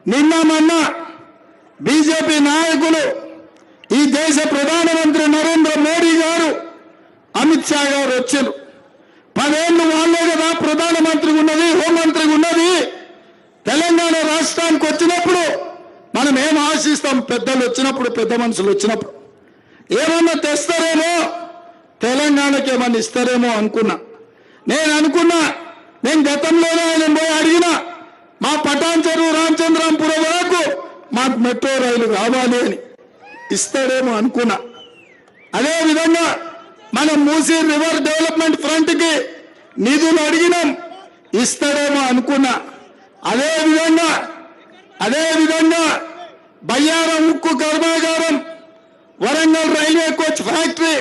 నిన్న మొన్న బీజేపీ నాయకులు ఈ దేశ ప్రధానమంత్రి నరేంద్ర మోడీ గారు అమిత్ షా గారు వచ్చారు. 10 ఏళ్ళు వాళ్ళే కదా ప్రధానమంత్రి ఉన్నది, హోంమంత్రి ఉన్నది. తెలంగాణ రాష్ట్రానికి వచ్చినప్పుడు మనం ఏం ఆశిస్తాం? పెద్దలు వచ్చినప్పుడు, పెద్ద మనుషులు వచ్చినప్పుడు ఏమన్నా తెస్తారేమో, తెలంగాణకి ఏమన్నా ఇస్తారేమో అనుకున్నా. నేను గతంలోనే ఆయన పోయి అడిగినా, మా పటాన్ చెరువు రామచంద్రాంపురం వరకు మాకు మెట్రో రైలు కావాలి అని. ఇస్తాడేమో అనుకున్నా. అదేవిధంగా మనం మూసీ రివర్ డెవలప్మెంట్ ఫ్రంట్ కి నిధులు అడిగినాం, ఇస్తాడేమో అనుకున్నా. అదేవిధంగా బయ్యారం ఉక్కు కర్మాగారం, Warangal railway coach factory,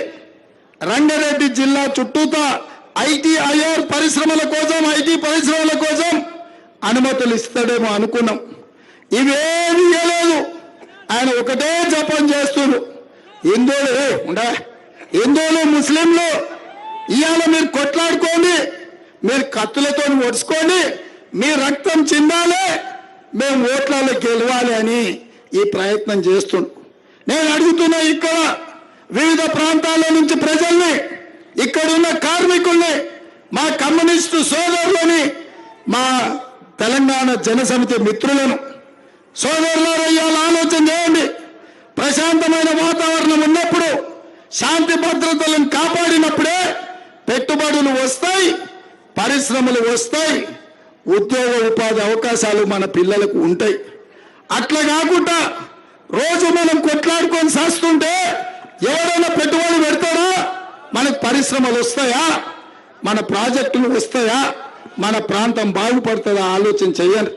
Rangareddy జిల్లా చుట్టూతా ఐటీ పరిశ్రమల కోసం అనుమతులు ఇస్తాడేమో అనుకున్నాం. ఇవేమీ ఇవ్వలేదు. ఆయన ఒకటే జపం చేస్తున్నారు. హిందువులు ముస్లింలు ఇవాళ మీరు కొట్లాడుకోండి, మీరు కత్తులతో ఒడుచుకోండి, మీ రక్తం చిందాలి, మేము ఓట్లలో గెలవాలి అని ఈ ప్రయత్నం చేస్తుండ్రు. నేను అడుగుతున్నా, ఇక్కడ వివిధ ప్రాంతాల నుంచి ప్రజల్ని, ఇక్కడున్న కార్మికుల్ని, మా కమ్యూనిస్టు సోదరులని, మా తెలంగాణ జనసమితి మిత్రులను, సోదరులారా ఇవాళ ఆలోచన చేయండి. ప్రశాంతమైన వాతావరణం ఉన్నప్పుడు, శాంతి భద్రతలను కాపాడినప్పుడే పెట్టుబడులు వస్తాయి, పరిశ్రమలు వస్తాయి, ఉద్యోగ ఉపాధి అవకాశాలు మన పిల్లలకు ఉంటాయి. అట్లా కాకుండా రోజు మనం కొట్లాడుకొని సాస్తుంటే ఎవరైనా పెట్టుబడి పెడతారా? మనకు పరిశ్రమలు వస్తాయా? మన ప్రాజెక్టులు వస్తాయా? మన ప్రాంతం బాగుపడుతుందా? ఆలోచన చేయండి.